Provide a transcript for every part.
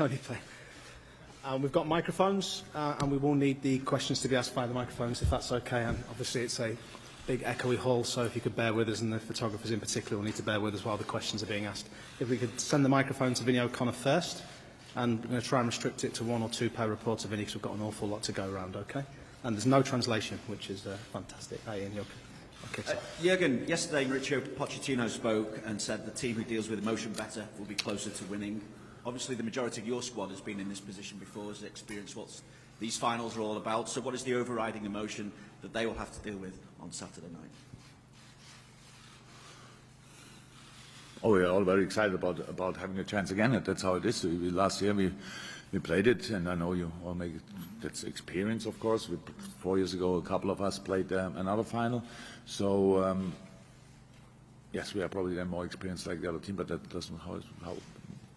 Only play. We've got microphones, and we will need the questions to be asked by the microphones, if that's okay. And obviously, it's a big echoey hall, so if you could bear with us, and the photographers in particular will need to bear with us while the questions are being asked. If we could send the microphone to Vinny O'Connor first, and we're going to try and restrict it to 1 or 2 per reporter, Vinny, because we've got an awful lot to go around, okay? And there's no translation, which is fantastic. Hey, Ian, Jürgen, yesterday Mauricio Pochettino spoke and said the team who deals with emotion better will be closer to winning. Obviously, the majority of your squad has been in this position before, has experienced what these finals are all about. So what is the overriding emotion that they will have to deal with on Saturday night? Oh, we're all very excited about having a chance again. That's how it is. Last year we played it, and I know you all make it. That's experience, of course. 4 years ago, a couple of us played another final. So, yes, we are probably then more experienced like the other team, but that doesn't how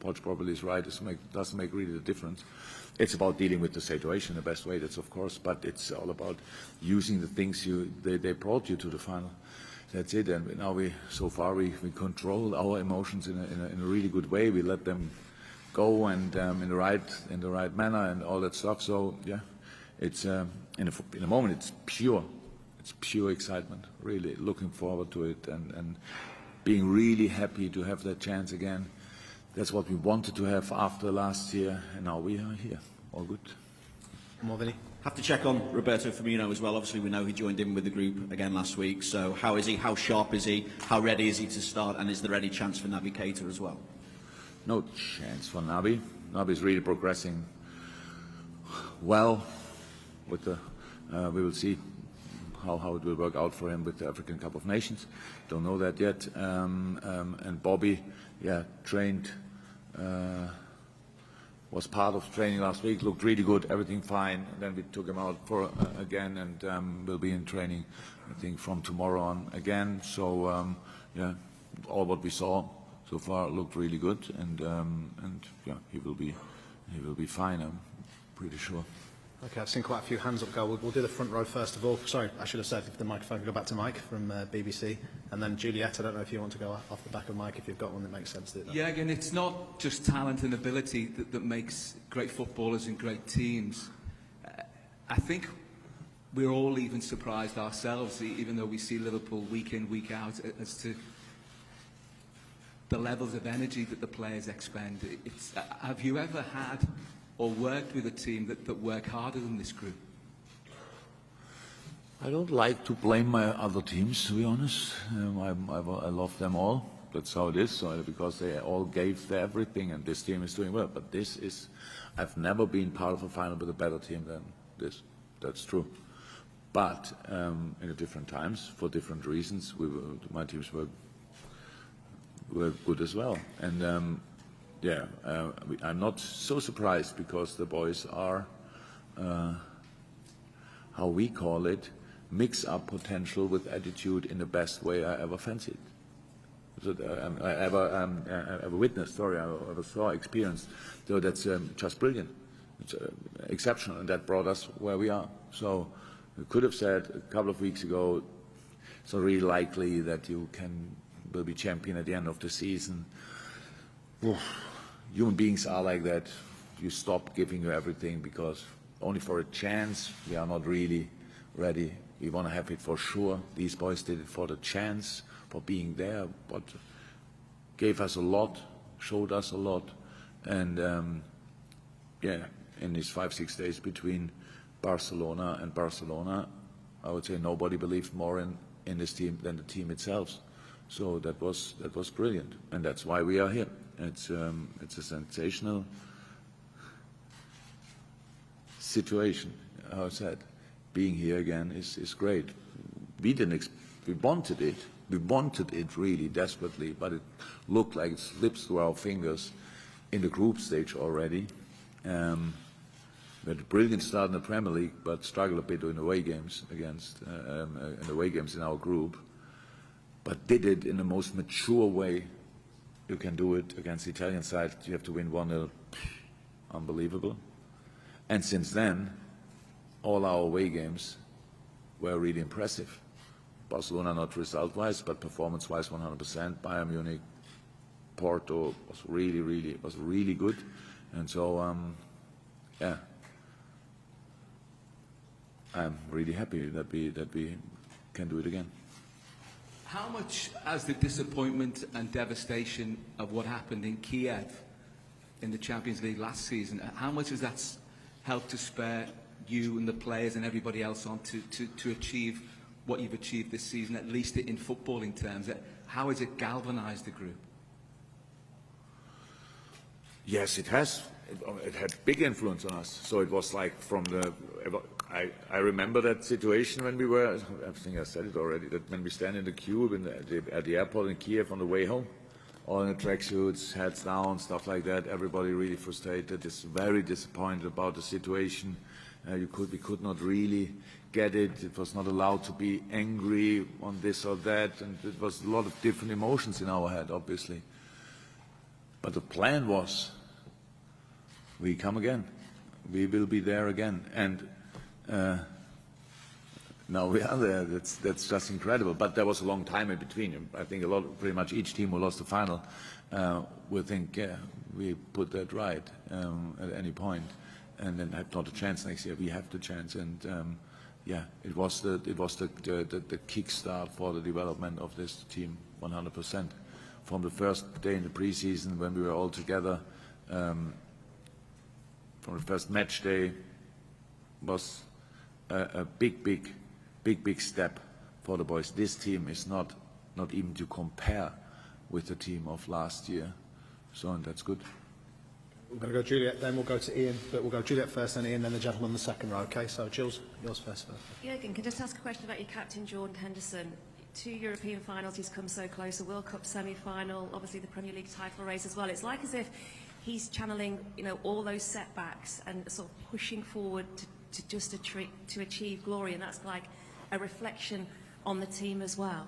Poch probably is right. It doesn't make really the difference. It's about dealing with the situation the best way. That's of course, but it's all about using the things they brought you to the final. That's it. And now so far we control our emotions in a really good way. We let them go and in the right manner and all that stuff. So yeah, it's in a moment it's pure excitement. Really looking forward to it and being really happy to have that chance again. That's what we wanted to have after last year, and now we are here. All good. More, Vinny? Have to check on Roberto Firmino as well. Obviously, we know he joined in with the group again last week. So how is he? How sharp is he? How ready is he to start? And is there any chance for Naby Keita as well? No chance for Naby. Naby is really progressing well. With the, we will see how it will work out for him with the African Cup of Nations. Don't know that yet. And Bobby, yeah, trained. Was part of training last week, looked really good, everything fine. And then we took him out for again, and will be in training, I think, from tomorrow on again. So yeah, all what we saw so far looked really good, and yeah, he will be fine. I'm pretty sure. Okay, I've seen quite a few hands up go. We'll do the front row first of all. Sorry, I should have said if the microphone could go back to Mike from BBC. And then Juliet, I don't know if you want to go off the back of Mike, if you've got one that makes sense to do that. Yeah, again, it's not just talent and ability that makes great footballers and great teams. I think we're all even surprised ourselves, even though we see Liverpool week in, week out, as to the levels of energy that the players expend. Have you ever had or worked with a team that work harder than this group? I don't like to blame my other teams, to be honest. I love them all. That's how it is. So because they all gave their everything, and this team is doing well. But this is, I've never been part of a final with a better team than this. That's true. But in different times, for different reasons, my teams were good as well. And yeah, I'm not so surprised because the boys are, how we call it, mix up potential with attitude in the best way I ever fancied. I ever witnessed, I ever saw, experienced. So that's just brilliant. It's exceptional, and that brought us where we are. So we could have said a couple of weeks ago, it's not really likely that you will be champion at the end of the season. Oof. Human beings are like that. You stop giving you everything because only for a chance we are not really ready. We want to have it for sure. These boys did it for the chance, for being there, but gave us a lot, showed us a lot. And yeah, in these 5-6 days between Barcelona and Barcelona, I would say nobody believed more in this team than the team itself. So that was brilliant, and that's why we are here. It's a sensational situation. How I said, being here again is great. We wanted it. We wanted it really desperately, but it looked like it slipped through our fingers in the group stage already. We had a brilliant start in the Premier League, but struggled a bit in away games in our group. But did it in the most mature way you can do it against the Italian side. You have to win 1-0. Unbelievable. And since then, all our away games were really impressive. Barcelona not result-wise, but performance-wise 100%. Bayern Munich, Porto was really good. And so, yeah, I'm really happy that we can do it again. How much has the disappointment and devastation of what happened in Kiev in the Champions League last season, how much has that helped to spur you and the players and everybody else on to achieve what you've achieved this season, at least in footballing terms? How has it galvanised the group? Yes, it has. It had big influence on us. So it was like I remember that situation when we were, I think I said it already, that when we stand in the queue at the airport in Kiev on the way home, all in the tracksuits, heads down, stuff like that, everybody really frustrated, is very disappointed about the situation. We could not really get it. It was not allowed to be angry on this or that, and it was a lot of different emotions in our head, obviously. But the plan was, we come again. We will be there again. And now we are there. That's just incredible. But there was a long time in between. I think pretty much each team who lost the final will think, yeah, we put that right at any point, and then have not a chance next year. We have the chance, and yeah, it was the kickstart for the development of this team, 100%. From the first day in the preseason when we were all together, from the first match day, was a big step for the boys. This team is not even to compare with the team of last year, so and that's good. We're going to go Juliet, then we'll go to Ian, but we'll go Juliet first, then Ian, then the gentleman in the second row. Okay, so Jules, yours first. Jürgen, can I just ask a question about your captain, Jordan Henderson? 2 European finals, he's come so close, a World Cup semi-final, obviously the Premier League title race as well. It's like as if he's channeling, all those setbacks and sort of pushing forward to achieve glory, and that's like a reflection on the team as well.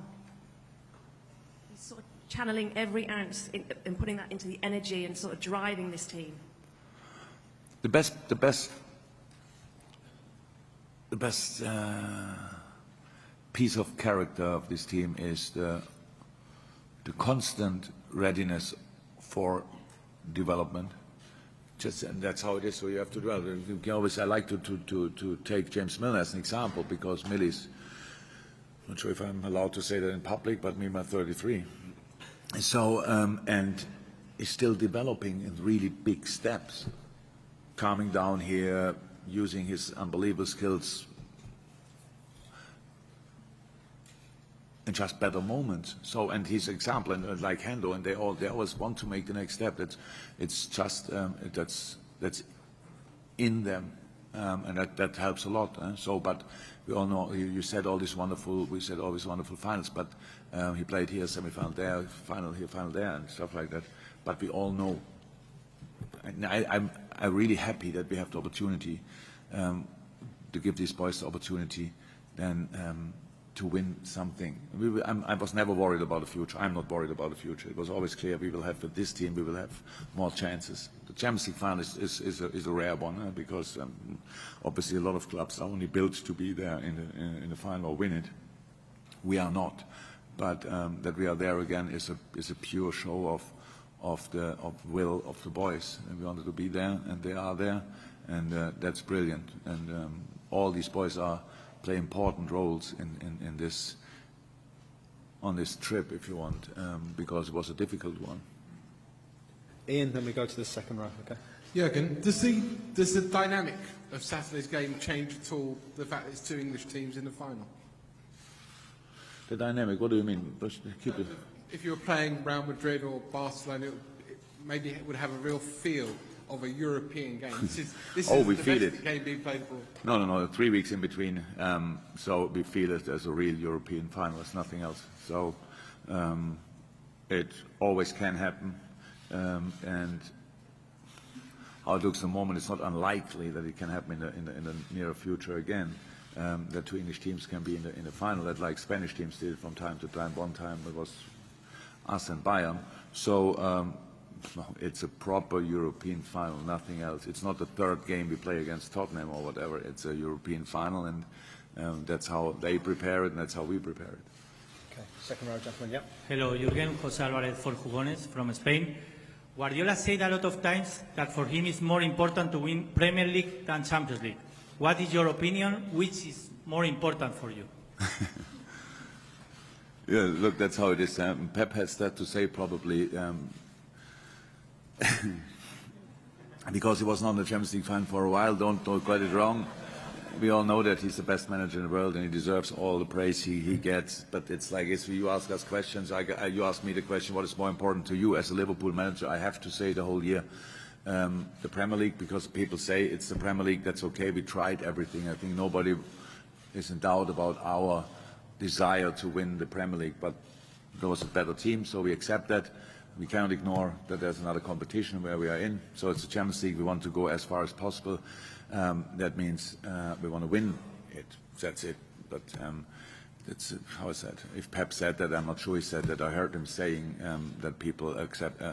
He's sort of channeling every ounce and putting that into the energy and sort of driving this team. The best piece of character of this team is the constant readiness for development. And that's how it is. So you have to develop. You can always. I like to take James Milner as an example, because Millie's, I'm not sure if I'm allowed to say that in public, but me, I'm 33. So and is still developing in really big steps, calming down here, using his unbelievable skills in just better moments. So, and his example, and like Hendo, and they always want to make the next step. It's just that's in them, and that helps a lot. So, but we all know you said all these wonderful. We said all these wonderful finals, but he played here, semi-final there, final here, final there, and stuff like that. But we all know. And I'm really happy that we have the opportunity to give these boys the opportunity, then. To win something. I was never worried about the future. I'm not worried about the future. It was always clear we will have, with this team, we will have more chances. The Champions League final is a rare one, because obviously a lot of clubs are only built to be there in the final or win it. We are not. But that we are there again is a pure show of will of the boys. And we wanted to be there, and they are there, and that's brilliant. And all these boys play important roles in this, on this trip, if you want, because it was a difficult one. Ian, then we go to the second row. Okay. Jürgen, does the dynamic of Saturday's game change at all? The fact that it's 2 English teams in the final. The dynamic. What do you mean? Keep it. If you were playing Real Madrid or Barcelona, maybe it would have a real feel of a European game. This is we the feel best it. game being played abroad. No. 3 weeks in between. So we feel it as a real European final. It's nothing else. So it always can happen. And how it looks at the moment, it's not unlikely that it can happen in the near future again. That 2 English teams can be in the final. That like Spanish teams did from time to time. One time it was us and Bayern. So. It's a proper European final, nothing else. It's not the 3rd game we play against Tottenham or whatever. It's a European final, and that's how they prepare it, and that's how we prepare it. Okay, second row, gentleman, yep. Hello, Jürgen. José Álvarez for Jugones from Spain. Guardiola said a lot of times that for him it's more important to win Premier League than Champions League. What is your opinion? Which is more important for you? Yeah, look, that's how it is. Pep has that to say probably because he was not in the Champions League final for a while. Don't get it wrong. We all know that he's the best manager in the world and he deserves all the praise he gets. But it's like if you ask us questions, you ask me the question, what is more important to you as a Liverpool manager? I have to say the whole year the Premier League, because people say it's the Premier League, that's okay, we tried everything. I think nobody is in doubt about our desire to win the Premier League, but there was a better team, so we accept that. We cannot ignore that there's another competition where we are in. So it's the Champions League, we want to go as far as possible. That means we want to win it. That's it. But that's how I said. If Pep said that, I'm not sure he said that. I heard him saying that people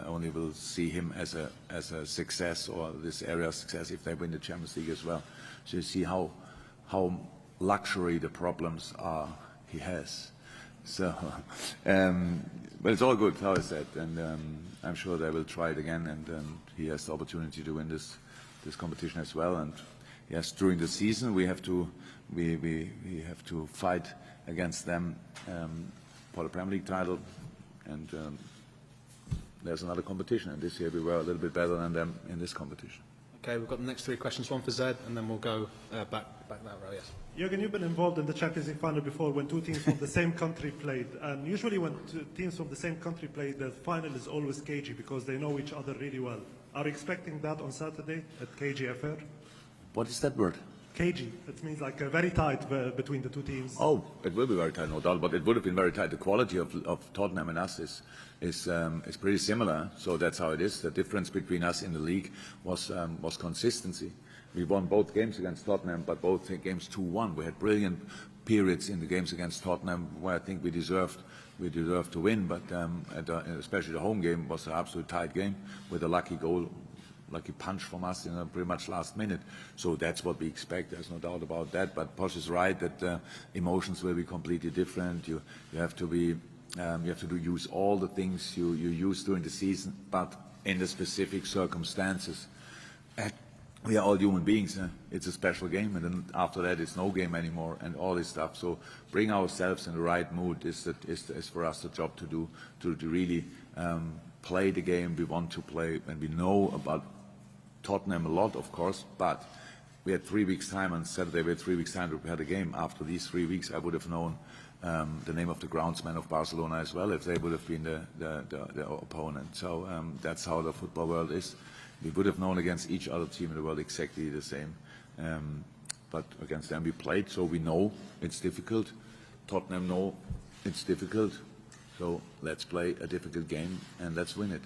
only will see him as a success, or this area of success, if they win the Champions League as well. So you see how luxury the problems are he has. So, but it's all good, how I said, and I'm sure they will try it again, and he has the opportunity to win this competition as well. And yes, during the season we have to fight against them for the Premier League title, and there's another competition. And this year we were a little bit better than them in this competition. Okay, we've got the next three questions. One for Zed, and then we'll go back that row. Yes. Jürgen, you've been involved in the Champions League final before when two teams from the same country played. And usually when teams from the same country play, the final is always cagey because they know each other really well. Are you expecting that on Saturday at KG Affair? What is that word? Cagey. It means like very tight between the two teams. Oh, it will be very tight, no doubt, but it would have been very tight. The quality of Tottenham and us is pretty similar, so that's how it is. The difference between us in the league was consistency. We won both games against Tottenham, but both games 2-1. We had brilliant periods in the games against Tottenham where I think we deserved to win, but especially the home game was an absolute tight game with a lucky goal, lucky punch from us in pretty much last minute. So that's what we expect. There's no doubt about that. But Posh is right that emotions will be completely different. You have to use all the things you use during the season, but in the specific circumstances. We are all human beings. It's a special game, and then after that, it's no game anymore, and all this stuff. So, bring ourselves in the right mood is for us the job to do, to really play the game we want to play. And we know about Tottenham a lot, of course, but we had 3 weeks' time on Saturday. We had 3 weeks' time to prepare the game. After these 3 weeks, I would have known the name of the groundsman of Barcelona as well, if they would have been the opponent. So that's how the football world is. We would have known against each other team in the world exactly the same. But against them we played, so we know it's difficult. Tottenham know it's difficult. So let's play a difficult game and let's win it.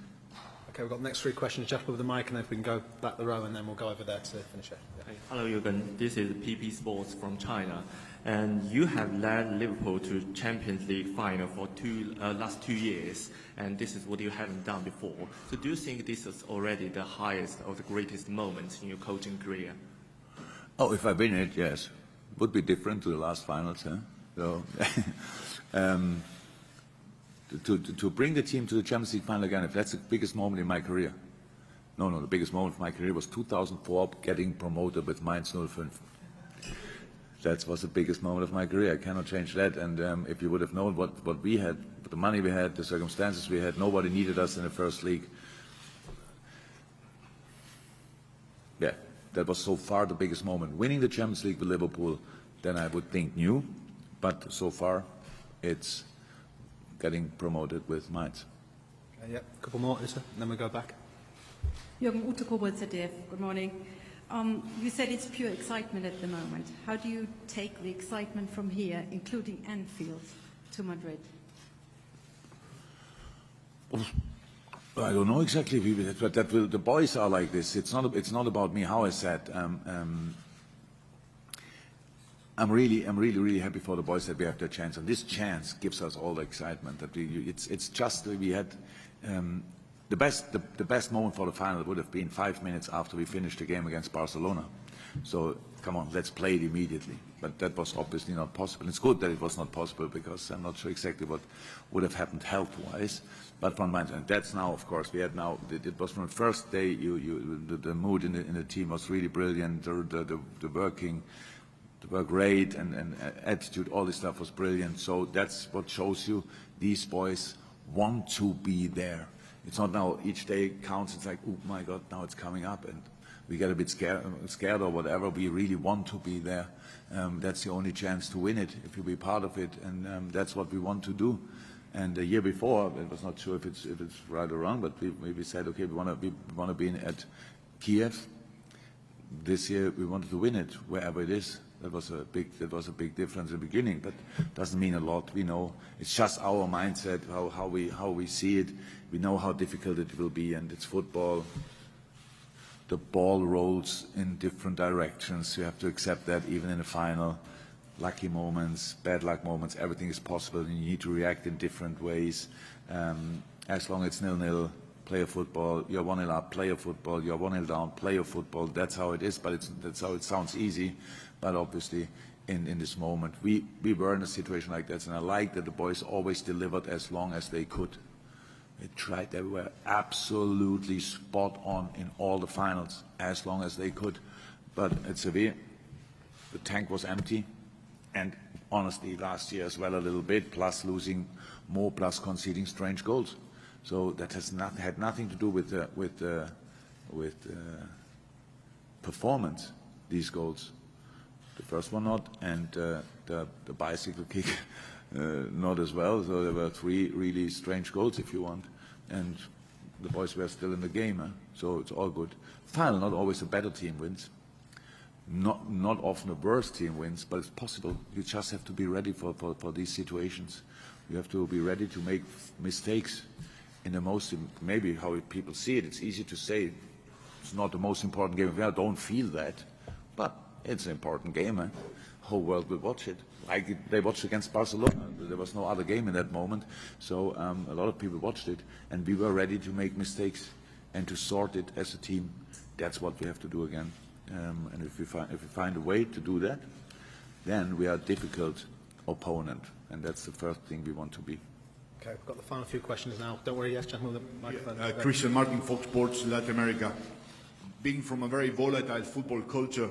Okay, we've got the next three questions. Jeff with the mic, and then we can go back the row, and then we'll go over there to finish it. Yeah. Hello, Jürgen. This is PP Sports from China. And you have led Liverpool to Champions League final for last 2 years, and this is what you haven't done before. So do you think this is already the highest or the greatest moment in your coaching career? Oh, if I win it, yes. It would be different to the last finals, huh? So, to bring the team to the Champions League final again, if that's the biggest moment in my career. No, the biggest moment of my career was 2004, getting promoted with Mainz 05. That was the biggest moment of my career. I cannot change that. And if you would have known what we had, the money we had, the circumstances we had, nobody needed us in the first league. Yeah, that was so far the biggest moment. Winning the Champions League with Liverpool, then I would think new. But so far, it's getting promoted with Mainz. Okay, yeah, a couple more, Issa, and then we go back. Jürgen, Ute Kobold, ZDF. Good morning. You said it's pure excitement at the moment. How do you take the excitement from here, including Anfield, to Madrid? I don't know exactly, but the boys are like this. It's not about me. How I said, I'm really happy for the boys that we have the chance, and this chance gives us all the excitement. That it's just we had the best moment for the final would have been 5 minutes after we finished the game against Barcelona. So come on, let's play it immediately. But that was obviously not possible. It's good that it was not possible because I'm not sure exactly what would have happened health-wise. But from my and that's now, of course, we had now. It was from the first day. The mood in the team was really brilliant. The work rate and attitude, all this stuff was brilliant. So that's what shows you these boys want to be there. It's not now each day counts. It's like, oh my God, now it's coming up, and we get a bit scared or whatever. We really want to be there. That's the only chance to win it if you be part of it, and that's what we want to do. And the year before, I was not sure if it's right or wrong, but we said, okay, we want to be at Kiev. This year we wanted to win it wherever it is. That was a big difference in the beginning, but doesn't mean a lot. We know it's just our mindset, how we see it. We know how difficult it will be, and it's football. The ball rolls in different directions. You have to accept that even in the final. Lucky moments, bad luck moments, everything is possible, and you need to react in different ways. As long as it's 0-0, play a football. You're 1-0 up, play a football. You're 1-0 down, play a football. That's how it is, but that's how it sounds easy. But obviously, in this moment, we were in a situation like that, and I like that the boys always delivered as long as they could. They tried. They were absolutely spot on in all the finals, as long as they could. But at Sevilla, the tank was empty. And honestly, last year as well a little bit, plus losing more, plus conceding strange goals. So that has had nothing to do with performance. These goals, the first one not, and the bicycle kick not as well. So there were 3 really strange goals, if you want, and the boys were still in the game. So it's all good. Final, not always a better team wins. Not often a worse team wins, but it's possible. You just have to be ready for these situations. You have to be ready to make mistakes in the most, maybe how people see it. It's easy to say it's not the most important game. I don't feel that, but it's an important game. Whole world will watch it. Like they watched against Barcelona. There was no other game in that moment. So a lot of people watched it, and we were ready to make mistakes and to sort it as a team. That's what we have to do again. And if we find a way to do that, then we are a difficult opponent, and that's the first thing we want to be. Okay, we've got the final few questions now. Don't worry, yes, gentlemen, the microphone. Christian Martin, Fox Sports, Latin America. Being from a very volatile football culture,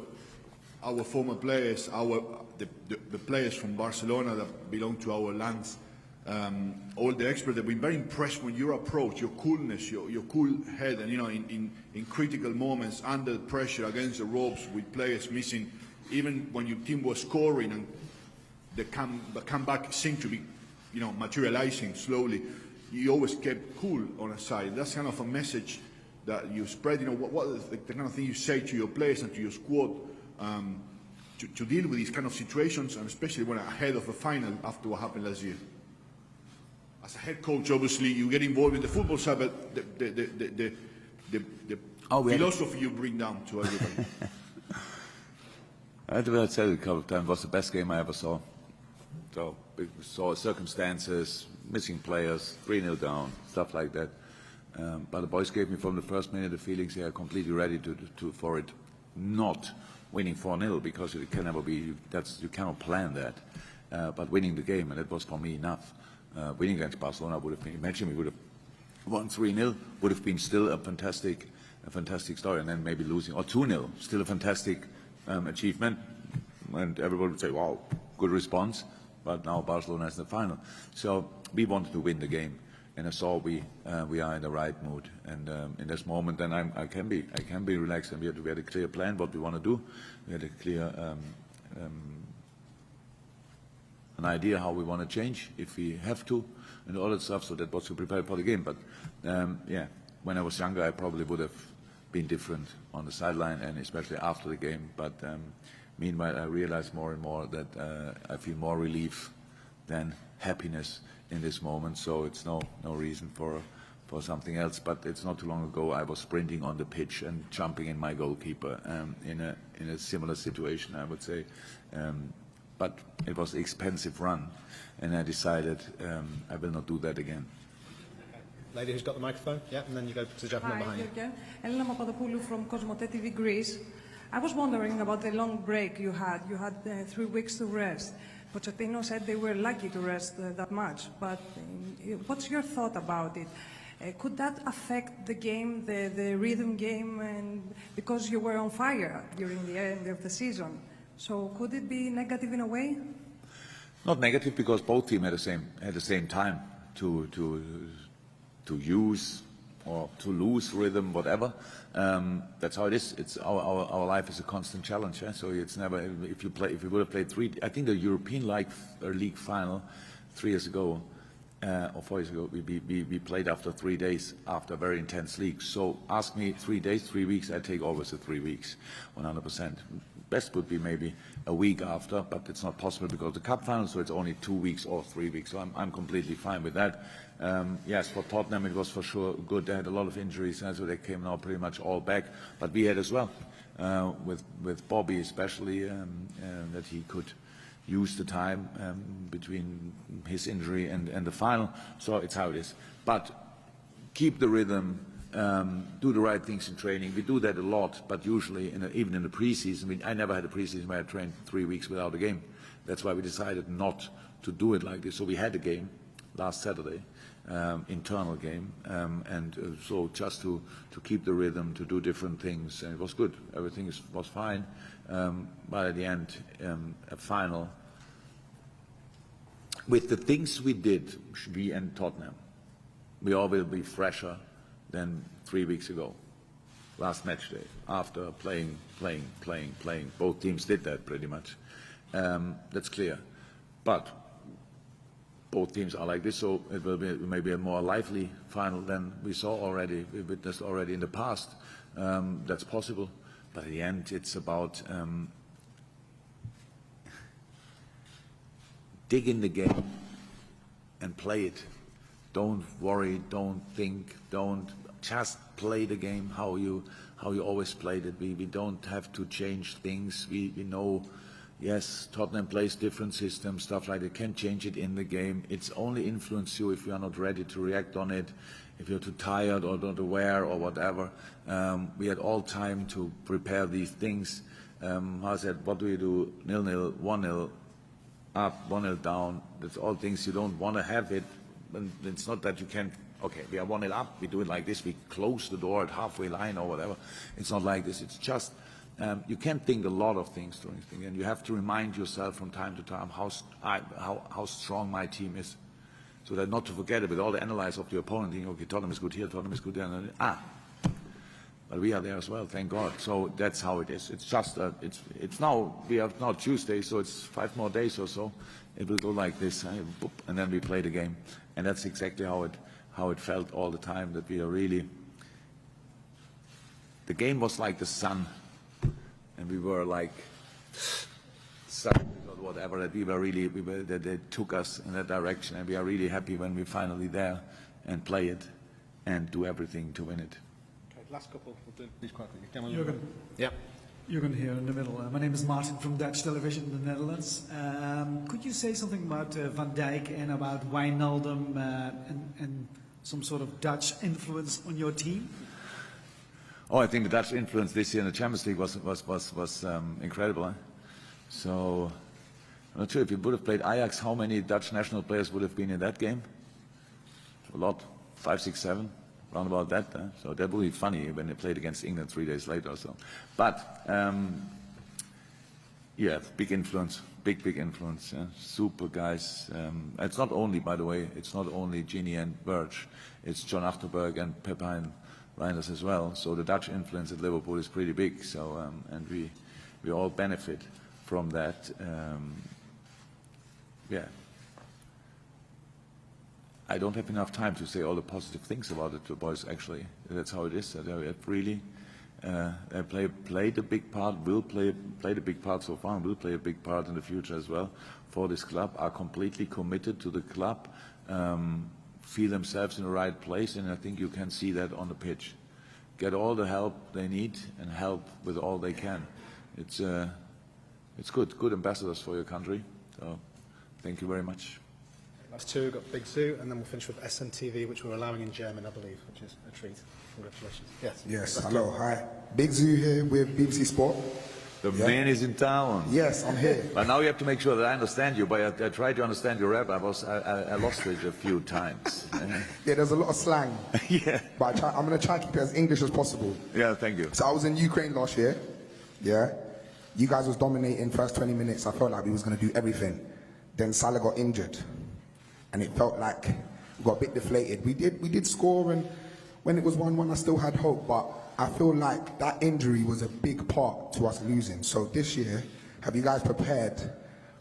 our former players, the players from Barcelona that belong to our lands, all the experts have been very impressed with your approach, your coolness, your cool head, and in critical moments, under pressure, against the ropes, with players missing, even when your team was scoring and the comeback seemed to be, materializing slowly, you always kept cool on a side. That's kind of a message that you spread. What is the kind of thing you say to your players and to your squad to deal with these kind of situations, and especially when ahead of a final after what happened last year? As a head coach, obviously, you get involved in the football side, but the philosophy you bring down to everybody. I said it a couple of times, it was the best game I ever saw. So we saw circumstances, missing players, 3-0 down, stuff like that. But the boys gave me from the first minute the feelings they are completely ready for it. Not winning 4-0, because it can never be, you cannot plan that. But winning the game, and that was for me enough. Winning against Barcelona would have been, imagine we would have won 3-0, would have been still a fantastic story, and then maybe losing, or 2-0, still a fantastic achievement, and everybody would say, wow, good response, but now Barcelona is in the final. So we wanted to win the game, and I saw we are in the right mood, and in this moment then I can be relaxed, and we had a clear plan what we want to do. We had a clear an idea how we want to change if we have to, and all that stuff. So that was to prepare for the game. But when I was younger, I probably would have been different on the sideline, and especially after the game. But meanwhile, I realized more and more that I feel more relief than happiness in this moment. So it's no reason for something else. But it's not too long ago I was sprinting on the pitch and jumping in my goalkeeper in a similar situation, I would say. But it was an expensive run, and I decided I will not do that again. lady who's got the microphone, yeah, and then you go to the gentleman behind you. Jürgen. Elena Papadopoulou from Cosmote TV Greece. I was wondering about the long break you had. You had 3 weeks to rest. Pochettino said they were lucky to rest that much, but what's your thought about it? Could that affect the game, the rhythm game, and because you were on fire during the end of the season? So could it be negative in a way? Not negative, because both teams had the same time to use or to lose rhythm, whatever. That's how it is. It's our life is a constant challenge. Yeah? So it's never, if you would have played I think the European League final 3 years ago or 4 years ago, we played after 3 days after a very intense league. So ask me 3 days, 3 weeks, I take always the 3 weeks, 100%. Best would be maybe a week after, but it's not possible because of the cup final, so it's only 2 weeks or 3 weeks. So I'm completely fine with that. Yes, for Tottenham it was for sure good. They had a lot of injuries, and so they came now pretty much all back. But we had as well, with Bobby especially, that he could use the time between his injury and the final. So it's how it is. But keep the rhythm. Do the right things in training. We do that a lot, but usually, even in the preseason, I never had a preseason where I trained 3 weeks without a game. That's why we decided not to do it like this. So we had a game last Saturday, internal game, so just to keep the rhythm, to do different things, and it was good. Everything was fine, but at the end, a final. With the things we did, we and Tottenham, we all will be fresher than 3 weeks ago, last match day, after playing. Both teams did that pretty much. That's clear. But both teams are like this, so it will be maybe a more lively final than we witnessed already in the past. That's possible. But at the end, it's about dig in the game and play it. Don't worry, don't think, don't just play the game how you always played it. We don't have to change things. We know, yes, Tottenham plays different systems, stuff like that. Can't change it in the game. It's only influence you if you are not ready to react on it, if you're too tired or not aware or whatever. We had all time to prepare these things. I said, what do you do? 0-0, 1-0 up, 1-0 down. That's all things you don't want to have it. And it's not that you can, okay, we are 1-0 up, we do it like this, we close the door at halfway line or whatever. It's not like this. It's just, you can think a lot of things during things, and you have to remind yourself from time to time how strong my team is. So that not to forget it with all the analysis of the opponent, thinking, okay, Tottenham is good here, Tottenham is good there, and but we are there as well, thank God. So that's how it is. It's just, it's now, we have now Tuesday, so it's 5 more days or so. It will go like this, and then we play the game. And that's exactly how it felt all the time, that we are really, the game was like the sun, and we were like sun or whatever, that that they took us in that direction, and we are really happy when we're finally there and play it and do everything to win it. Okay, last couple, we'll do these quickly. Jürgen. Yeah. Jürgen here in the middle. My name is Martin from Dutch television in the Netherlands. Could you say something about Van Dijk and about Wijnaldum and some sort of Dutch influence on your team? Oh, I think the Dutch influence this year in the Champions League was incredible. Eh? So I'm not sure if you would have played Ajax, how many Dutch national players would have been in that game? A lot, 5, 6, 7. Around about that, so that would be funny when they played against England 3 days later or so. But yeah, big influence, big influence. Yeah. Super guys. It's not only, by the way, it's not only Gini and Birch. It's John Achterberg and Pepijn Reinders as well. So the Dutch influence at Liverpool is pretty big. So and we all benefit from that. Yeah. I don't have enough time to say all the positive things about it, the boys, actually. That's how it is. They have really played a big part, played a big part so far, and will play a big part in the future as well for this club, are completely committed to the club, feel themselves in the right place, and I think you can see that on the pitch. Get all the help they need and help with all they can. It's good ambassadors for your country. So thank you very much. That's two. We've got Big Zoo, and then we'll finish with SNTV, which we're allowing in German, I believe, which is a treat. Congratulations. Yes. Yes. Hello. Hi. Big Zoo here with BBC Sport. The man is in town. Yes, I'm here. But now you have to make sure that I understand you. But I tried to understand your rap. I lost it a few times. Yeah, there's a lot of slang. Yeah. But I'm going to try to keep it as English as possible. Yeah, thank you. So I was in Ukraine last year. Yeah. You guys was dominating first 20 minutes. I felt like we was going to do everything. Then Salah got injured. And it felt like we got a bit deflated. We did score, and when it was 1-1, I still had hope. But I feel like that injury was a big part to us losing. So this year, have you guys prepared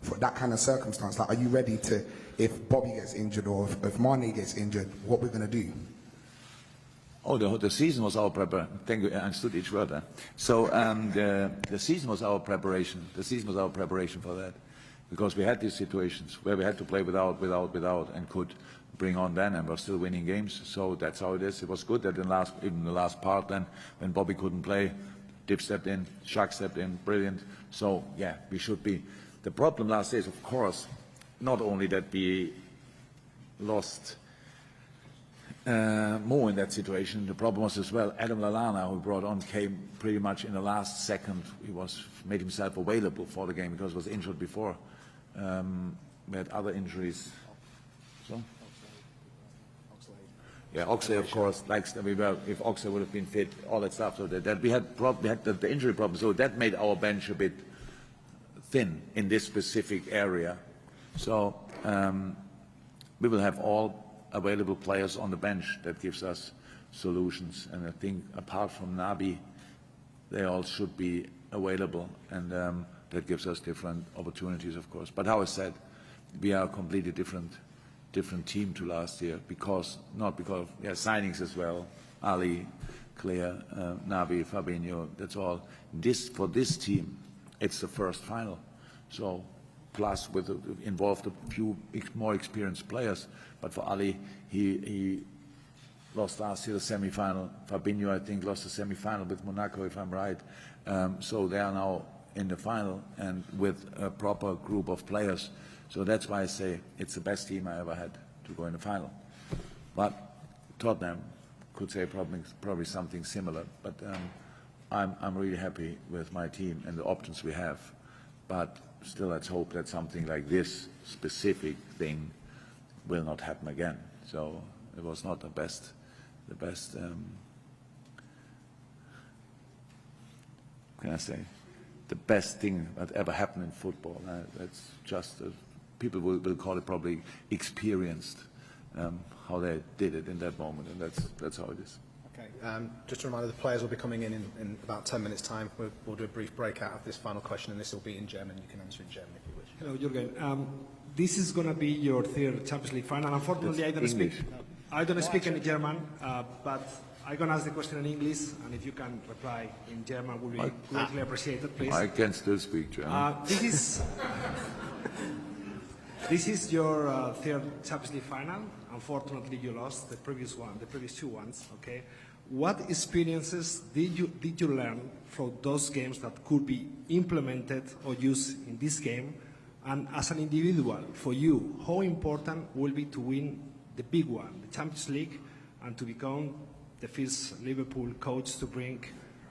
for that kind of circumstance? Like, are you ready to, if Bobby gets injured or if Mane gets injured, what we're going to do? Oh, the season was our preparation. Thank you. I understood each word there. So the season was our preparation. The season was our preparation for that, because we had these situations where we had to play without, and could bring on then, and we're still winning games. So that's how it is. It was good that in the last part, then when Bobby couldn't play, Div stepped in, Shaq stepped in, brilliant. So yeah, we should be. The problem last year is, of course, not only that we lost more in that situation. The problem was as well, Adam Lallana, who brought on, came pretty much in the last second. He made himself available for the game because he was injured before. We had other injuries. So? Yeah, Oxlade, of course, if Oxlade would have been fit, all that stuff. So that we had the injury problem. So that made our bench a bit thin in this specific area. So we will have all available players on the bench. That gives us solutions. And I think apart from Naby, they all should be available. And that gives us different opportunities, of course. But how I said, we are a completely different team to last year, not because of signings as well. Ali, Claire, Naby, Fabinho, that's all. For this team, it's the first final. So plus involved a few more experienced players. But for Ali, he lost last year the semi-final. Fabinho, I think, lost the semi-final with Monaco, if I'm right. So they are now in the final and with a proper group of players. So that's why I say it's the best team I ever had to go in the final. But Tottenham could say probably something similar. But I'm really happy with my team and the options we have. But still, let's hope that something like this specific thing will not happen again. So it was not the best. Can I say? The best thing that ever happened in football. That's just, people will call it probably experienced, how they did it in that moment, and that's how it is. Okay, just a reminder, the players will be coming in about 10 minutes' time. We'll do a brief breakout of this final question, and this will be in German. You can answer in German if you wish. Hello, Jürgen. This is going to be your third Champions League final. Unfortunately, I don't speak any German, but I'm going to ask the question in English, and if you can reply in German, would be greatly appreciated, please. I can still speak German. This is your third Champions League final. Unfortunately, you lost the previous two ones. Okay, what experiences did you learn from those games that could be implemented or used in this game? And as an individual, for you, how important will be to win the big one, the Champions League, and to become the first Liverpool coach to bring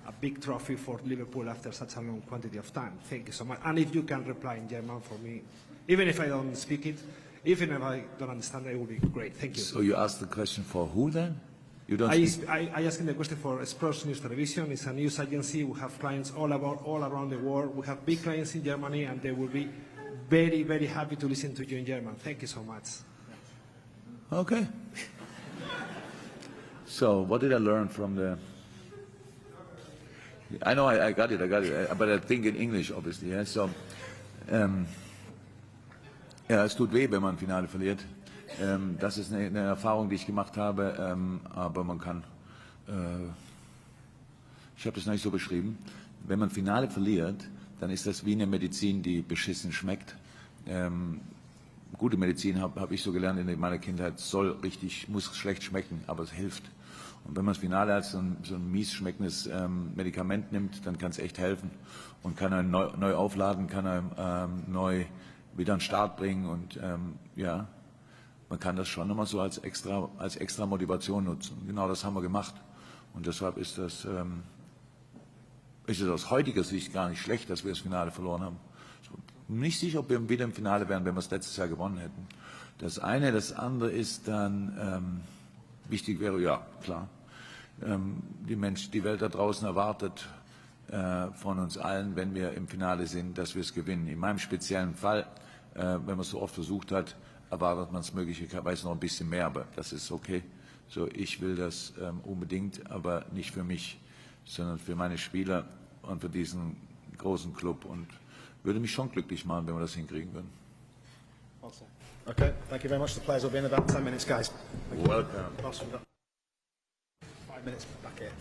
a big trophy for Liverpool after such a long quantity of time? Thank you so much. And if you can reply in German for me, even if I don't speak it, even if I don't understand it, it will be great. Thank you. So you asked the question for who then? You don't. I asking the question for Sports News Television. It's a news agency. We have clients all around the world. We have big clients in Germany, and they will be very, very happy to listen to you in German. Thank you so much. Okay. So what did I learn from the... I know I got it, but I think in English, obviously. Yeah? So, ja, es tut weh, wenn man Finale verliert. Das ist eine Erfahrung, die ich gemacht habe, aber man kann... ich habe das noch nicht so beschrieben. Wenn man Finale verliert, dann ist das wie eine Medizin, die beschissen schmeckt. Gute Medizin habe ich so gelernt in meiner Kindheit, muss schlecht schmecken, aber es hilft. Und wenn man das Finale als so ein mies schmeckendes Medikament nimmt, dann kann es echt helfen und kann einen neu aufladen, kann einem neu wieder an den Start bringen und ja, man kann das schon immer so als extra Motivation nutzen. Genau das haben wir gemacht. Und deshalb ist es aus heutiger Sicht gar nicht schlecht, dass wir das Finale verloren haben. Nicht sicher, ob wir wieder im Finale wären, wenn wir es letztes Jahr gewonnen hätten. Das eine. Das andere ist dann, wichtig wäre, ja, klar, die Welt da draußen erwartet von uns allen, wenn wir im Finale sind, dass wir es gewinnen. In meinem speziellen Fall, wenn man es so oft versucht hat, erwartet man es möglicherweise noch ein bisschen mehr, aber das ist okay. So, ich will das unbedingt, aber nicht für mich, sondern für meine Spieler und für diesen großen Club, und würde mich schon glücklich machen, wenn wir das hinkriegen würden. Okay, thank you very much. The players will be in about 10 minutes, guys. Thank you. Welcome. Ross, we've got 5 minutes back here.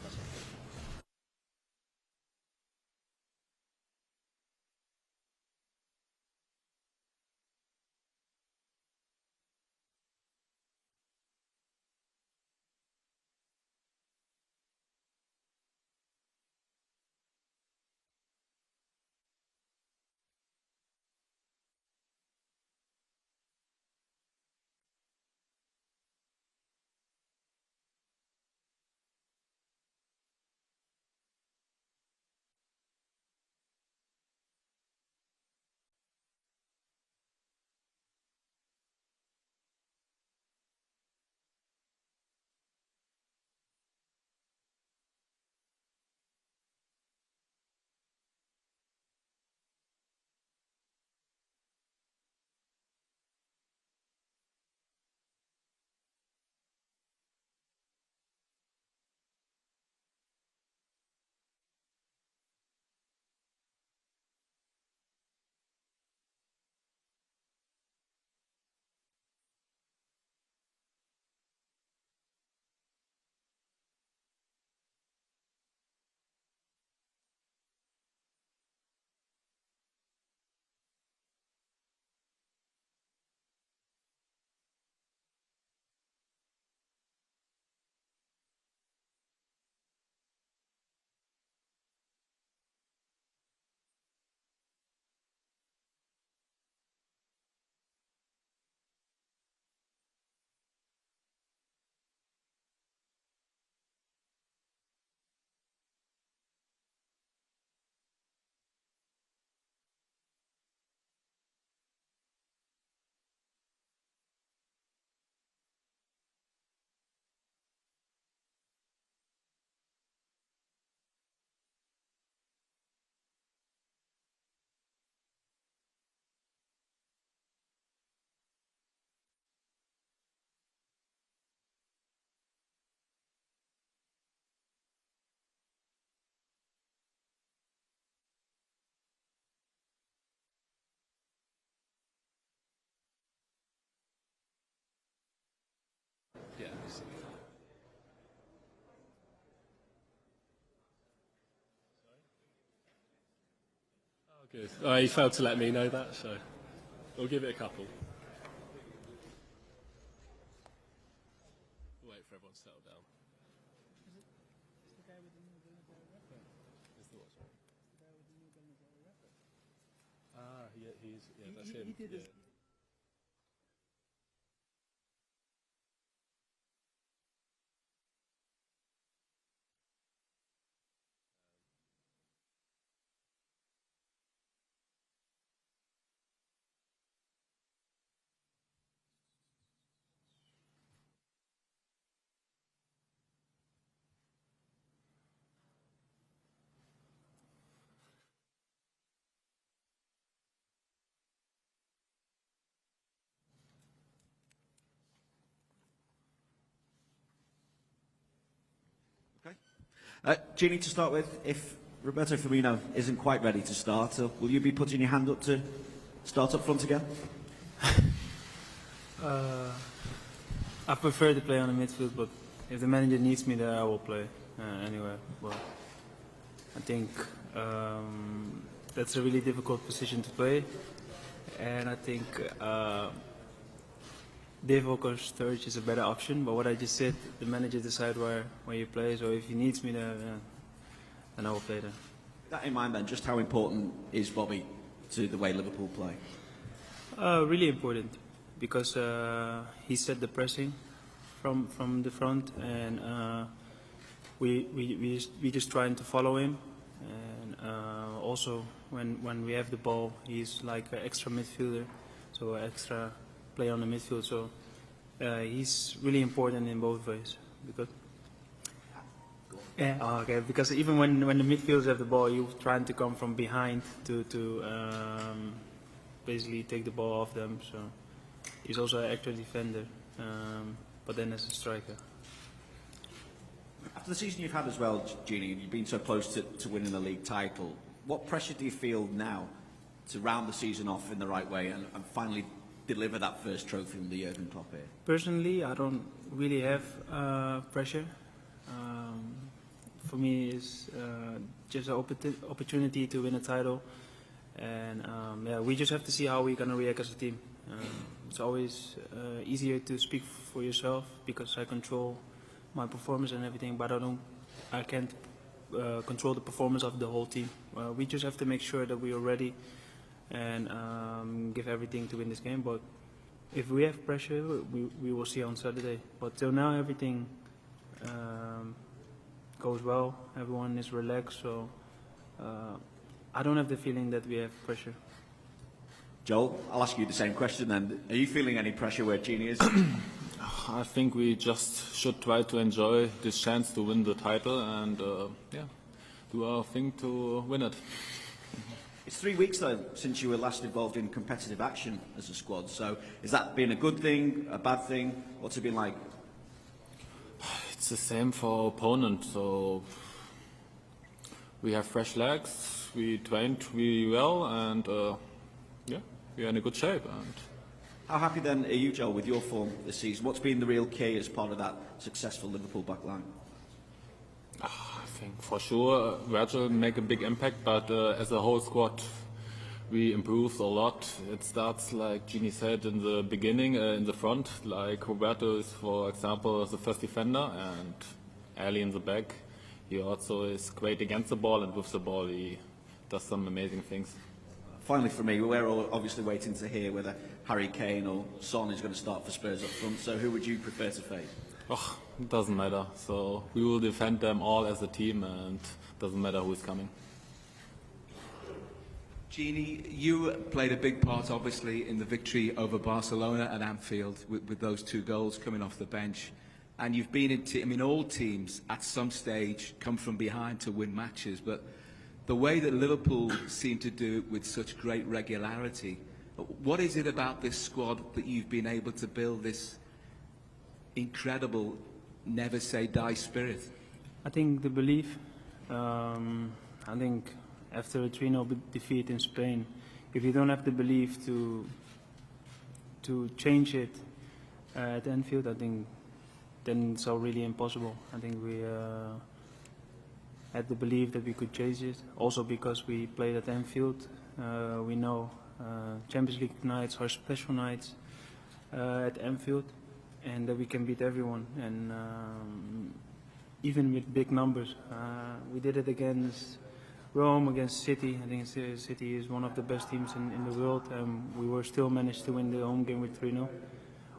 Good. He failed to let me know that, so we'll give it a couple. We'll wait for everyone to settle down. Ah, yeah, that's him. Yeah. Gini, to start with, if Roberto Firmino isn't quite ready to start, will you be putting your hand up to start up front again? I prefer to play on the midfield, but if the manager needs me there, I will play anyway. But I think that's a really difficult position to play, and I think Dave Walker's Sturridge is a better option, but what I just said, the manager decide where you play, so if he needs me there, then I will play there. With that in mind then, just how important is Bobby to the way Liverpool play? Really important. because he set the pressing from the front, and we just trying to follow him. And also when we have the ball, he's like an extra midfielder, so extra player on the midfield. So he's really important in both ways. Because because even when the midfielders have the ball, you're trying to come from behind to basically take the ball off them. So he's also an extra defender, but then as a striker. After the season you've had as well, Gini, you've been so close to winning the league title. What pressure do you feel now to round the season off in the right way and finally deliver that first trophy from the Jürgen Klopp here? Personally, I don't really have pressure. For me, it's just an opportunity to win a title, and yeah, we just have to see how we're gonna react as a team. It's always easier to speak for yourself because I control my performance and everything, but I can't control the performance of the whole team. We just have to make sure that we are ready and give everything to win this game. But if we have pressure, we will see on Saturday. But till now, everything goes well. Everyone is relaxed, so I don't have the feeling that we have pressure. Joel, I'll ask you the same question then. Are you feeling any pressure where Gini is? I think we just should try to enjoy this chance to win the title and yeah, do our thing to win it. It's 3 weeks though since you were last involved in competitive action as a squad, so has that been a good thing, a bad thing? What's it been like? It's the same for opponent, so we have fresh legs, we trained really well, and yeah, we are in a good shape. And how happy then are you, Joel, with your form this season? What's been the real key as part of that successful Liverpool back line? I think for sure Virgil make a big impact, but as a whole squad we improved a lot. It starts, like Gini said in the beginning, in the front, like Roberto is, for example, the first defender, and Ali in the back. He also is great against the ball, and with the ball he does some amazing things. Finally for me, we're all obviously waiting to hear whether Harry Kane or Son is going to start for Spurs up front, so who would you prefer to face? Oh, it doesn't matter. So we will defend them all as a team, and it doesn't matter who is coming. Gini, you played a big part, obviously, in the victory over Barcelona at Anfield with those 2 goals coming off the bench. And you've been in all teams at some stage come from behind to win matches, but the way that Liverpool seem to do it with such great regularity, what is it about this squad that you've been able to build this incredible never say die spirit? I think the belief. I think after a 3-0 defeat in Spain, if you don't have the belief to change it at Anfield, I think then it's all really impossible. I think we had the belief that we could change it. Also because we played at Anfield, we know Champions League nights are special nights at Anfield, and that we can beat everyone. And even with big numbers, we did it against Rome, against City. I think City is one of the best teams in the world, and we were still managed to win the home game with 3-0.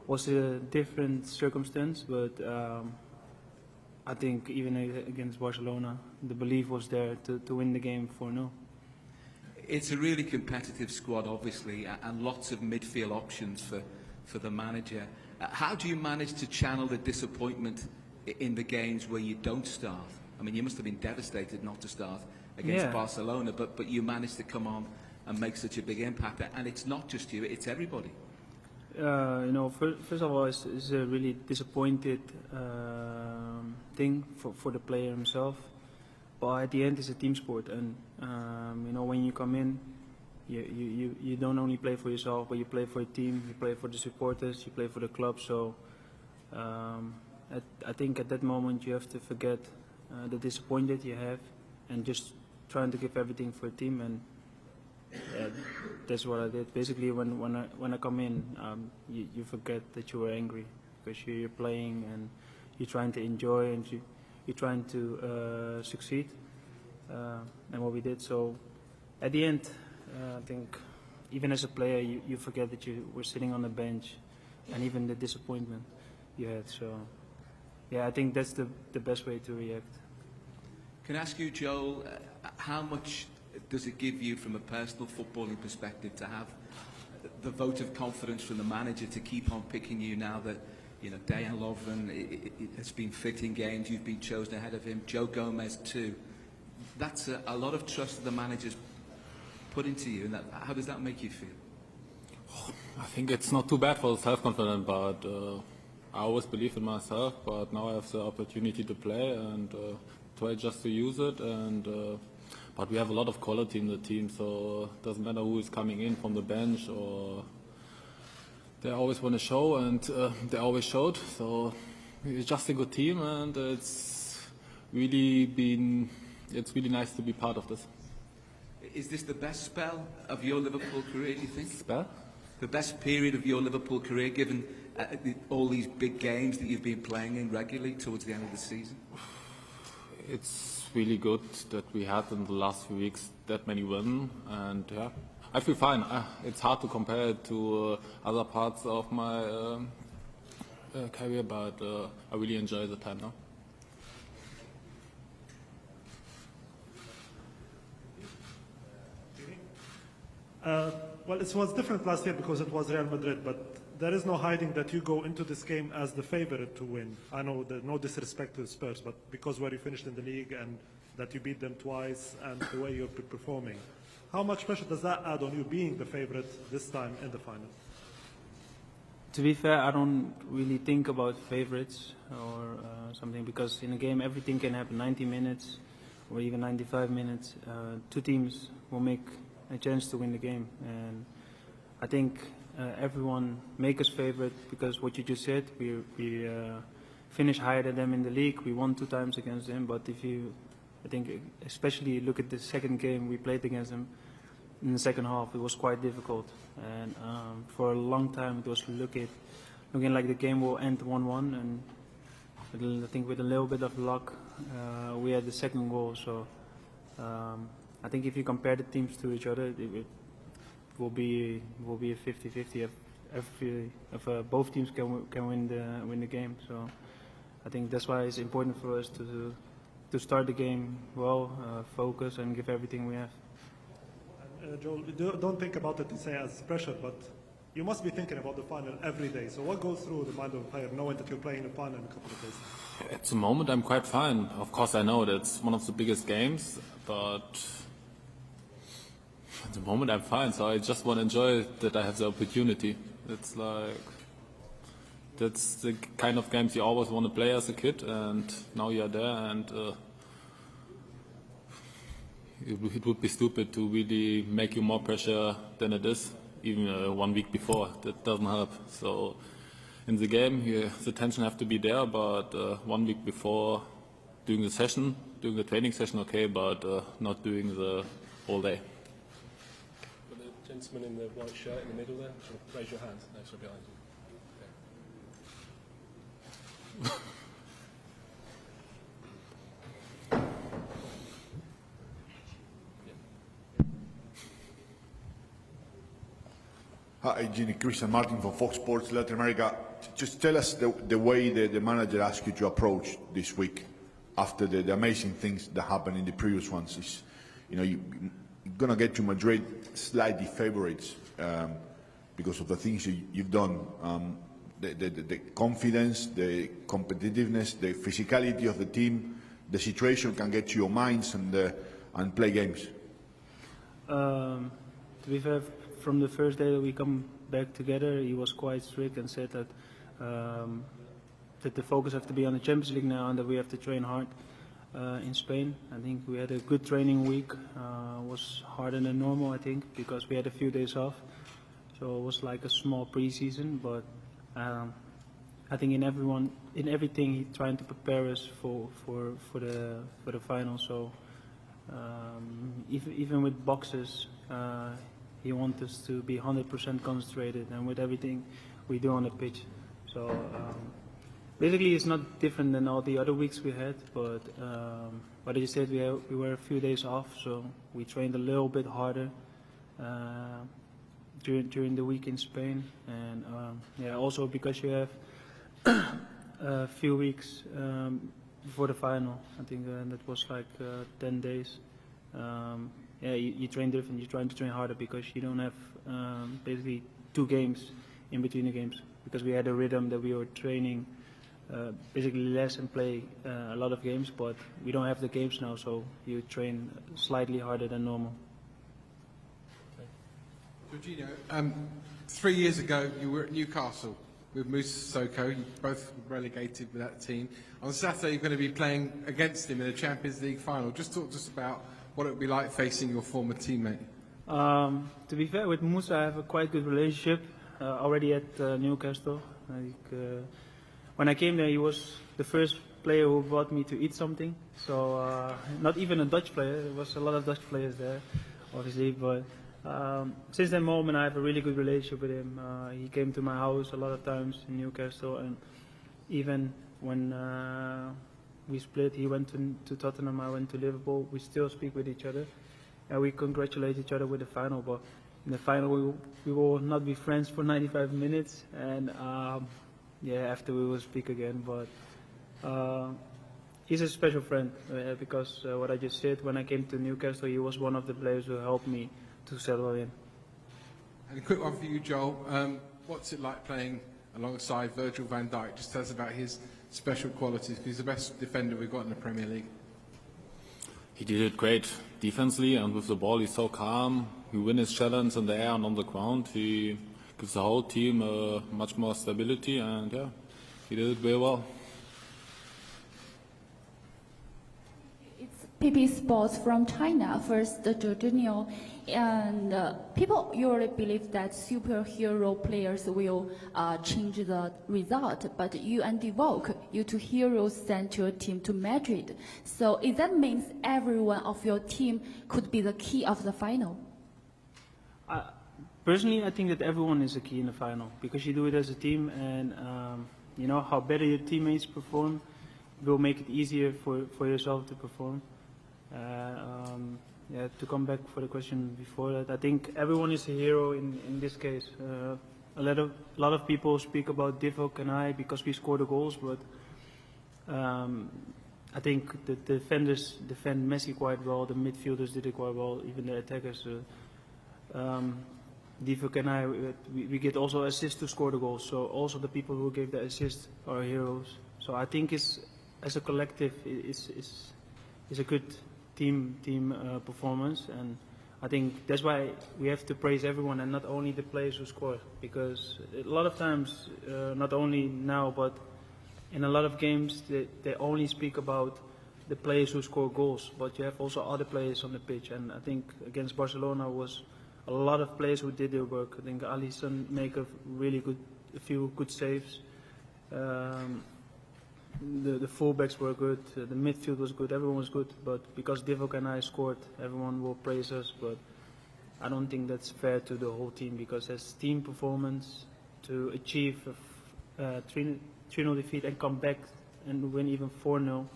Was a different circumstance, but I think even against Barcelona, the belief was there to win the game 4-0. It's a really competitive squad, obviously, and lots of midfield options for the manager. How do you manage to channel the disappointment in the games where you don't start? I mean, you must have been devastated not to start against Barcelona, but you managed to come on and make such a big impact. And it's not just you, it's everybody. You know, first of all, it's a really disappointed thing for the player himself. But at the end, it's a team sport, and you know, when you come in, you don't only play for yourself, but you play for a team, you play for the supporters, you play for the club. So I think at that moment you have to forget the disappointment you have, and just trying to give everything for a team. And that's what I did. Basically, when I come in, you forget that you were angry, because you're playing and you're trying to enjoy, and you're trying to succeed, and what we did. So at the end, I think even as a player, you forget that you were sitting on the bench and even the disappointment you had. So, yeah, I think that's the best way to react. Can I ask you, Joel, how much does it give you from a personal footballing perspective to have the vote of confidence from the manager to keep on picking you now that, you know, Dejan Lovren has been fit in games, you've been chosen ahead of him, Joe Gomez too? That's a lot of trust that the manager's put into you, and how does that make you feel? I think it's not too bad for self-confidence, but I always believe in myself, but now I have the opportunity to play and try just to use it. And but we have a lot of quality in the team, so it doesn't matter who is coming in from the bench, or they always want to show, and they always showed. So it's just a good team, and it's really nice to be part of this. Is this the best spell of your Liverpool career, do you think? Spell? The best period of your Liverpool career, given all these big games that you've been playing in regularly towards the end of the season? It's really good that we had in the last few weeks that many wins, and yeah, I feel fine. It's hard to compare it to other parts of my career, but I really enjoy the time now. Well, it was different last year because it was Real Madrid, but there is no hiding that you go into this game as the favorite to win. I know that no disrespect to the Spurs, but because where you finished in the league and that you beat them twice and the way you're performing, how much pressure does that add on you being the favorite this time in the final? To be fair, I don't really think about favorites or something, because in a game everything can happen. 90 minutes or even 95 minutes, two teams will make a chance to win the game, and I think everyone make us favorite because what you just said, we finished higher than them in the league. We won 2 times against them, but I think especially look at the second game we played against them in the second half, it was quite difficult, and for a long time it was looking like the game will end 1-1, and I think with a little bit of luck we had the second goal. So I think if you compare the teams to each other, it will be a 50-50 if both teams can win the game. So I think that's why it's important for us to start the game well, focus and give everything we have. Joel, don't think about it as pressure, but you must be thinking about the final every day. So what goes through the mind of a player knowing that you're playing the final in a couple of days? At the moment, I'm quite fine. Of course, I know that's one of the biggest games, but at the moment I'm fine. So I just want to enjoy that I have the opportunity. It's like that's the kind of games you always want to play as a kid, and now you're there, and it would be stupid to really make you more pressure than it is, even 1 week before. That doesn't help. So in the game, the tension have to be there, but 1 week before, doing the training session, okay, but not doing the whole day. But the gentleman in the white shirt in the middle there, raise your hand. No, sorry, behind you. Hi, Ginny. Christian Martin from Fox Sports Latin America. Just tell us the way the manager asked you to approach this week after the amazing things that happened in the previous ones. Is, you know, you're going to get to Madrid slightly favourites because of the things you've done. The confidence, the competitiveness, the physicality of the team, the situation can get to your minds and play games. To be fair, from the first day that we come back together, he was quite strict and said that that the focus has to be on the Champions League now and that we have to train hard in Spain. I think we had a good training week. Was harder than normal, I think, because we had a few days off. So it was like a small pre-season, but I think in everything he's trying to prepare us for the final. So even with boxes, he wants us to be 100% concentrated, and with everything we do on the pitch. So basically, it's not different than all the other weeks we had. But as you said, we were a few days off, so we trained a little bit harder. during the week in Spain, and yeah, also because you have a few weeks before the final. I think that was like 10 days. Yeah, you train different. You're trying to train harder because you don't have basically 2 games in between the games, because we had a rhythm that we were training basically less and play a lot of games, but we don't have the games now, so you train slightly harder than normal. Jorginho, 3 years ago you were at Newcastle with Moussa Sissoko. You both relegated with that team. On Saturday you're going to be playing against him in a Champions League final. Just talk to us about what it would be like facing your former teammate. To be fair, with Moussa I have a quite good relationship already at Newcastle. When I came there, he was the first player who brought me to eat something. So not even a Dutch player. There was a lot of Dutch players there, obviously. But since that moment, I have a really good relationship with him. He came to my house a lot of times in Newcastle, and even when we split, he went to Tottenham, I went to Liverpool. We still speak with each other, and we congratulate each other with the final. But in the final, we will not be friends for 95 minutes, and yeah, after we will speak again. But he's a special friend because what I just said, when I came to Newcastle, he was one of the players who helped me to settle in. And a quick one for you, Joel. What's it like playing alongside Virgil van Dijk? Just tell us about his special qualities, because he's the best defender we've got in the Premier League. He did it great defensively, and with the ball he's so calm. He wins his challenge in the air and on the ground. He gives the whole team much more stability, and yeah, he did it very well. PP Sports from China. First, Jorginho, and people usually believe that superhero players will change the result, but you and Volk, you 2 heroes, sent your team to Madrid. So is that means every one of your team could be the key of the final? Personally, I think that everyone is a key in the final, because you do it as a team, and you know how better your teammates perform will make it easier for yourself to perform. Yeah, to come back for the question before that, I think everyone is a hero in this case. A lot of people speak about Divock and I because we score the goals, but I think the defenders defend Messi quite well, the midfielders did it quite well, even the attackers. Divock and I, we get also assists to score the goals, so also the people who gave the assist are heroes. So I think as a collective, it's a good team performance, and I think that's why we have to praise everyone and not only the players who score, because a lot of times, not only now, but in a lot of games, they only speak about the players who score goals, but you have also other players on the pitch, and I think against Barcelona was a lot of players who did their work. I think Alisson make a few good saves. The fullbacks were good, the midfield was good, everyone was good, but because Divock and I scored, everyone will praise us, but I don't think that's fair to the whole team, because as team performance, to achieve a 3-0 defeat and come back and win even 4-0,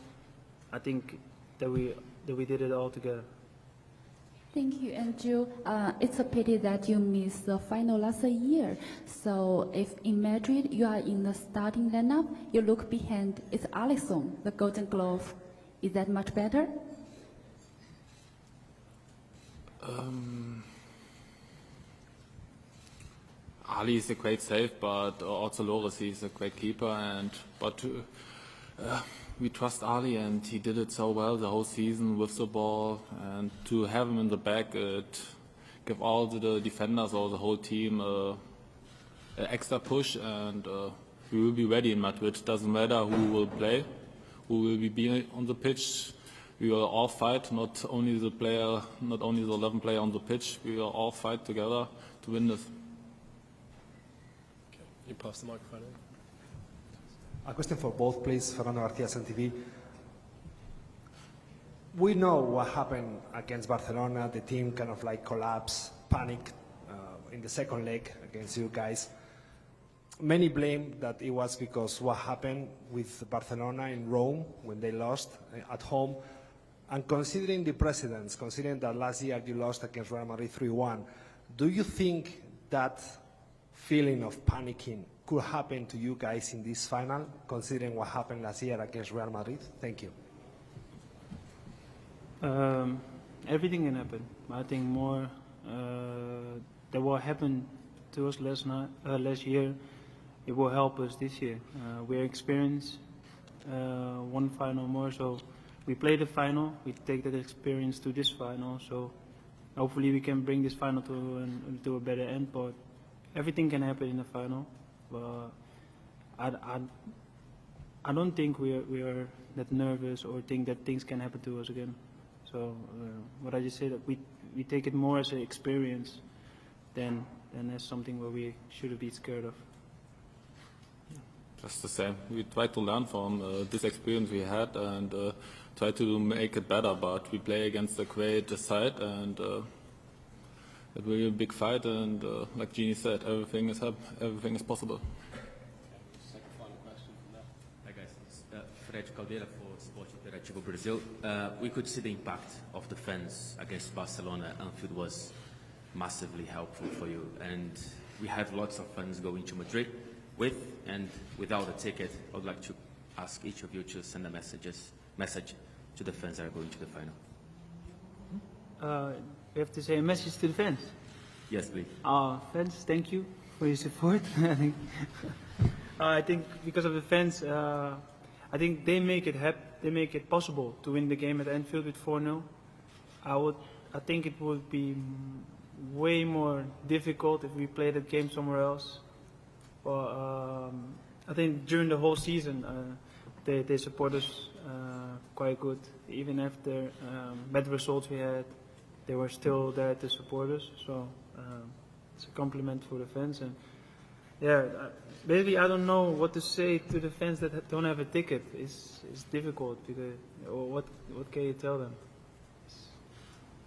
I think that we did it all together. Thank you, Andrew. It's a pity that you missed the final last year. So if in Madrid you are in the starting lineup, you look behind, it's Alisson, the Golden Glove. Is that much better? Ali is a great save, but also Loris, he's a great keeper, but we trust Ali, and he did it so well the whole season with the ball, and to have him in the back, it give all the defenders or the whole team an extra push, and we will be ready in Madrid. Doesn't matter who will play, who will be on the pitch. We will all fight, not only the 11 player on the pitch. We will all fight together to win this. Okay, you pass the microphone in. A question for both, please. Fernando Garcia, SNTV. We know what happened against Barcelona. The team kind of like collapsed, panicked in the second leg against you guys. Many blame that it was because what happened with Barcelona in Rome when they lost at home. And considering the precedents, considering that last year you lost against Real Madrid 3-1, do you think that feeling of panicking could happen to you guys in this final, considering what happened last year against Real Madrid? Thank you. Everything can happen. I think more that what happened to us last year, it will help us this year. We're experienced, one final more, so we play the final, we take that experience to this final, so hopefully we can bring this final to a better end, but everything can happen in the final. But I don't think we are that nervous or think that things can happen to us again. So what I just said, that we take it more as an experience than as something where we should be scared of. Just the same. We try to learn from this experience we had and try to make it better. But we play against a great side, and it will be a big fight. And like Jeannie said, everything is possible. Second final question from there. Hi guys, Fred Caldeira for Sport Interativo Brazil. We could see the impact of the fans against Barcelona. Anfield was massively helpful for you, and we have lots of fans going to Madrid with and without a ticket. I would like to ask each of you to send a message to the fans that are going to the final. We have to say a message to the fans. Yes, please. Fans, thank you for your support. I think because of the fans, I think they make it possible to win the game at Anfield with 4-0. I think it would be way more difficult if we played that game somewhere else. But I think during the whole season, they support us quite good. Even after bad results we had, they were still there to support us. So it's a compliment for the fans. And yeah, basically I don't know what to say to the fans that don't have a ticket. It's difficult because what can you tell them?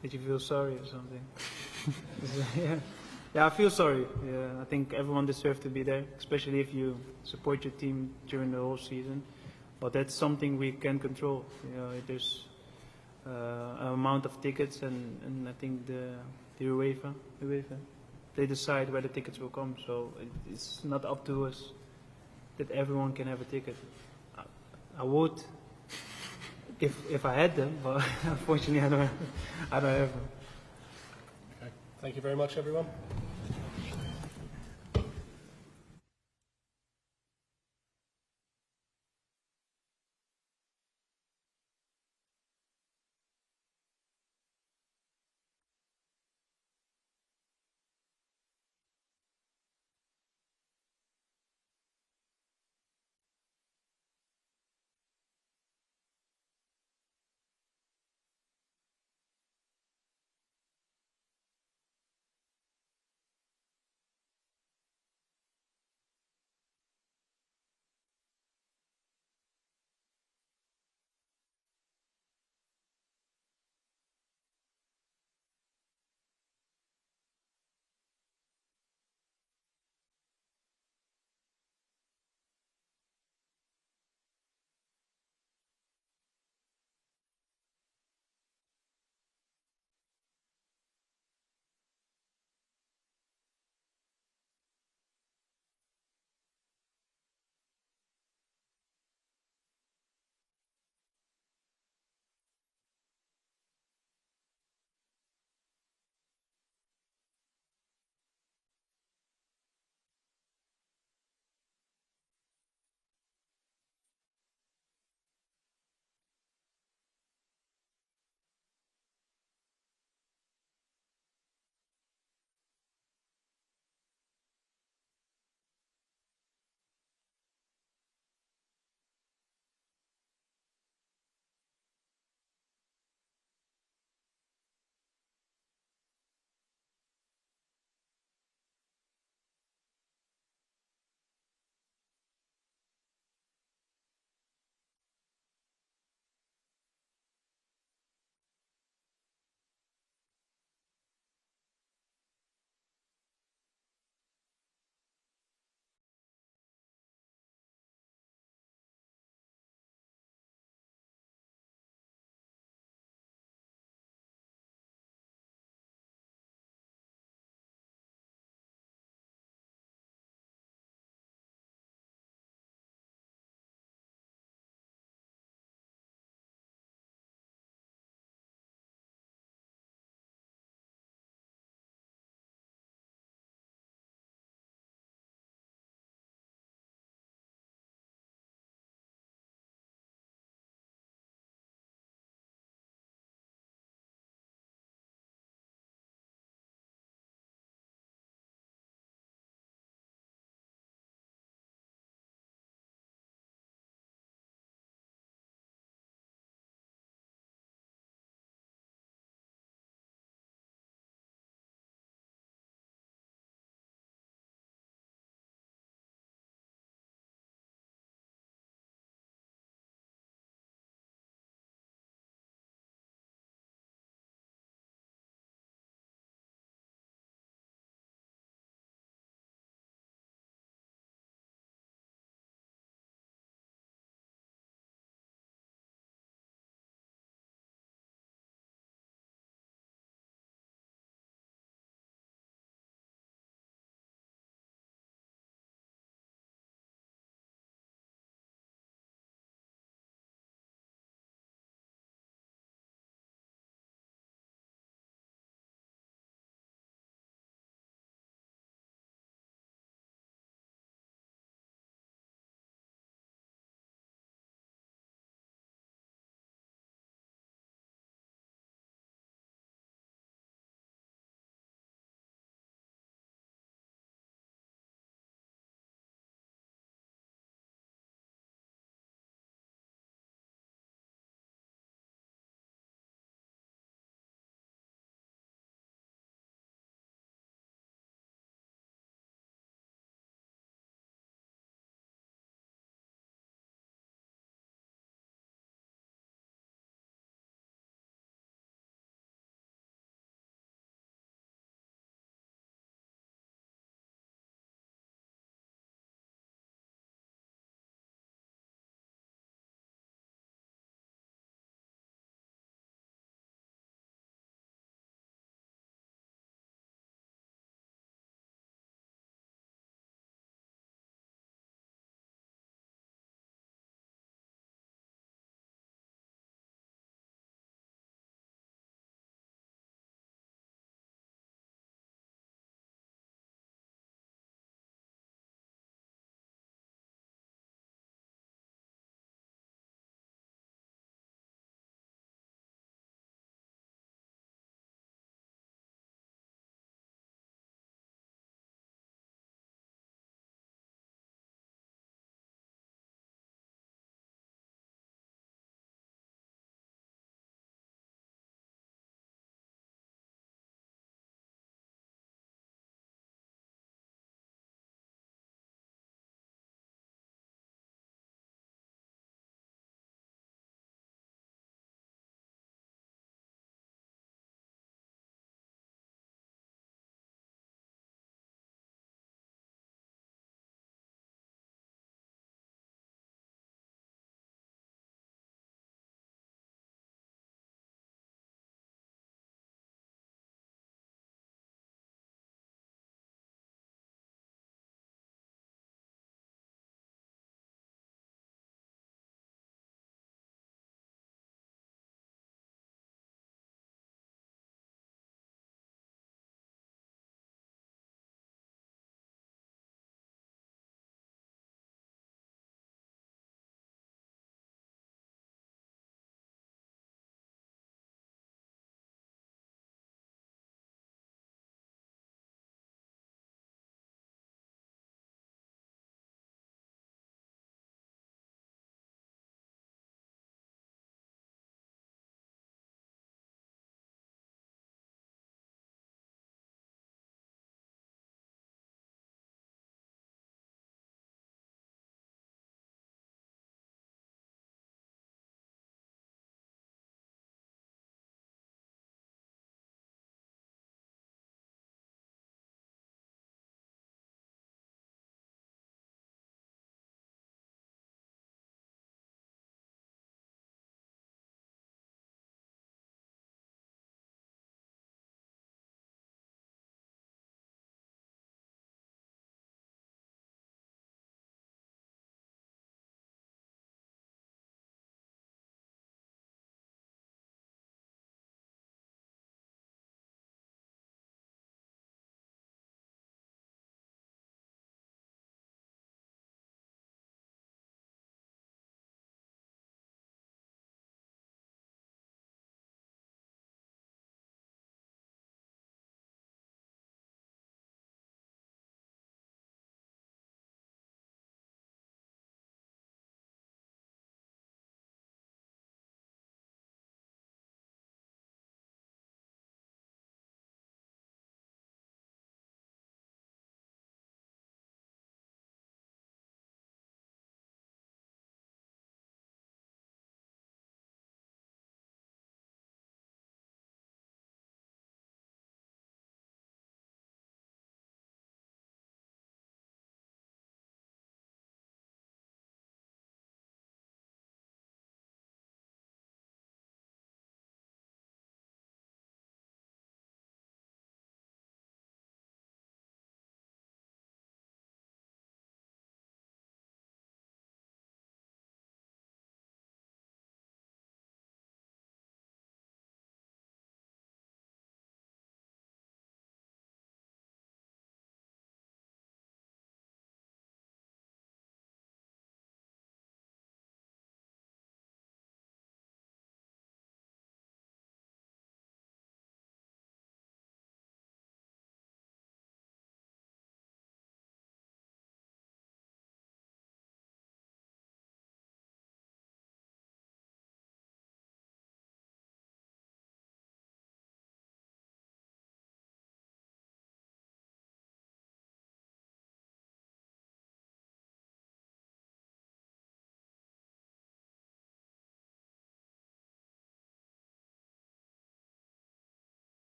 Did you feel sorry or something? Yeah, I feel sorry. Yeah, I think everyone deserves to be there, especially if you support your team during the whole season. But that's something we can control. You know, there's an amount of tickets, and I think the UEFA, they decide where the tickets will come. So it's not up to us that everyone can have a ticket. I would if I had them, but unfortunately I don't have them. Okay. Thank you very much, everyone.